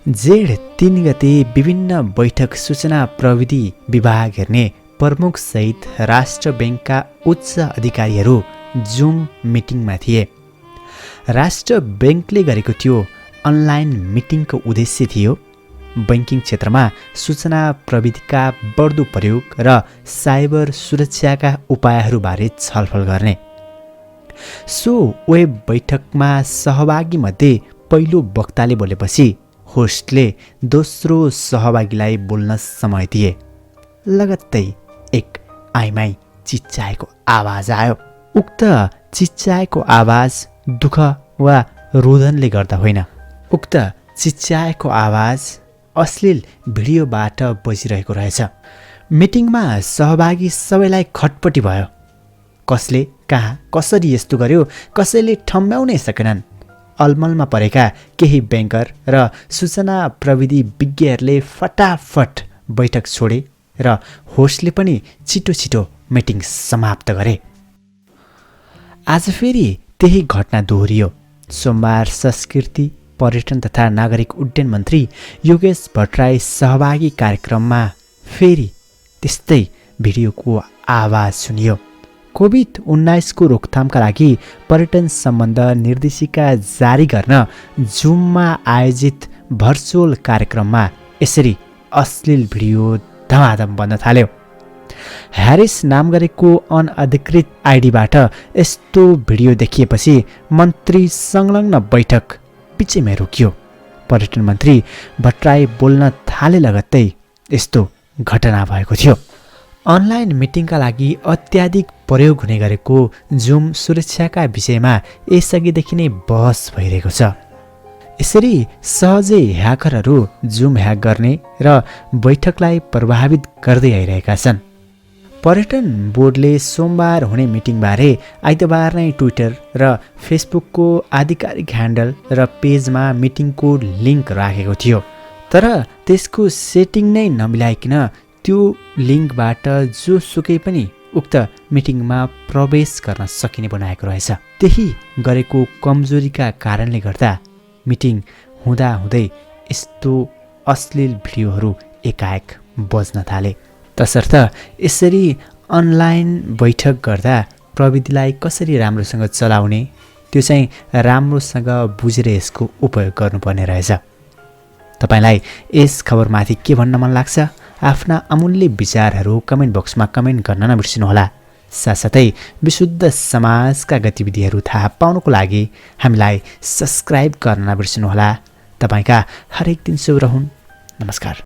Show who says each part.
Speaker 1: जेठ 3 गते विभिन्न बैठक सूचना प्रविधि विभाग हेर्ने प्रमुख सहित राष्ट्र बैंकका उच्च अधिकारीहरू जुम मिटिङमा थिए। राष्ट्र बैंकले गरेको त्यो अनलाइन मिटिङको उद्देश्य थियो बैंकिङ क्षेत्रमा सूचना प्रविधिका बढ्दो प्रयोग र साइबर सुरक्षाका उपायहरूबारे छलफल गर्ने। सो वेब बैठकमा सहभागी मध्ये पहिलो वक्ताले बोलेपछि होस्टले दोस्रो सहभागीलाई बोल्न समय दिए। लगत्तै एक आइमाई चिच्चाएको आवाज आयो। उक्त चिच्चाएको आवाज दुःख वा रोदनले गर्दा होइन, उक्त चिच्चाएको आवाज अश्लील भिडियोबाट बजिरहेको रहेछ। मिटिङमा सहभागी सबैलाई खटपटी भयो। कसले कहाँ कसरी यस्तो गर्यो कसैले ठम्ब्याउनै सकेनन्। अलमलमा परेका केही ब्याङ्कर र सूचना प्रविधि विज्ञहरूले फटाफट बैठक छोडे र होस्टले पनि छिटो छिटो मिटिङ समाप्त गरे। आज फेरि त्यही घटना दोहोरियो। सोमबार संस्कृति पर्यटन तथा नागरिक उड्डयन मन्त्री योगेश भट्टराई सहभागी कार्यक्रममा फेरि त्यस्तै भिडियोको आवाज सुनियो। कोभिड-19 को रोकथामका लागि पर्यटन सम्बन्ध निर्देशिका जारी गर्न जुममा आयोजित भर्चुअल कार्यक्रममा यसरी अश्लील भिडियो धमाधम बन्न थाल्यो। ह्यारिस नाम गरेको अनअधिकृत आइडीबाट यस्तो भिडियो देखिएपछि मन्त्री संलग्न बैठक पिछेमै रोकियो। पर्यटन मन्त्री भट्टराई बोल्न थाले लगत्तै यस्तो घटना भएको थियो। अनलाइन मिटिङका लागि अत्याधिक प्रयोग हुने गरेको जुम सुरक्षाका विषयमा यसअघिदेखि नै बहस भइरहेको छ। यसरी सहजै ह्याकरहरू जुम ह्याक गर्ने र बैठकलाई प्रभावित गर्दै आइरहेका छन्। पर्यटन बोर्डले सोमबार हुने मिटिङबारे आइतबार नै ट्विटर र फेसबुकको आधिकारिक ह्यान्डल र पेजमा मिटिङको लिङ्क राखेको थियो। तर त्यसको सेटिङ नै नमिलाइकन त्यो लिङ्कबाट जोसुकै पनि उक्त मिटिङमा प्रवेश गर्न सकिने बनाएको रहेछ। त्यही गरेको कमजोरीका कारणले गर्दा मिटिङ हुँदाहुँदै यस्तो अश्लील भिडियोहरू एकाएक बज्न थाले। तसर्थ यसरी अनलाइन बैठक गर्दा प्रविधिलाई कसरी राम्रोसँग चलाउने त्यो चाहिँ राम्रोसँग बुझेर यसको उपयोग गर्नुपर्ने रहेछ। तपाईँलाई यस खबरमाथि के भन्न मन लाग्छ? आफ्ना अमूल्य विचारहरू कमेन्ट बक्समा कमेन्ट गर्न नबिर्सिनुहोला। साथसाथै विशुद्ध समाजका गतिविधिहरू थाहा पाउनको लागि हामीलाई सब्स्क्राइब गर्न नबिर्सिनुहोला। तपाईँका हरेक दिन शुभ रहून्। नमस्कार।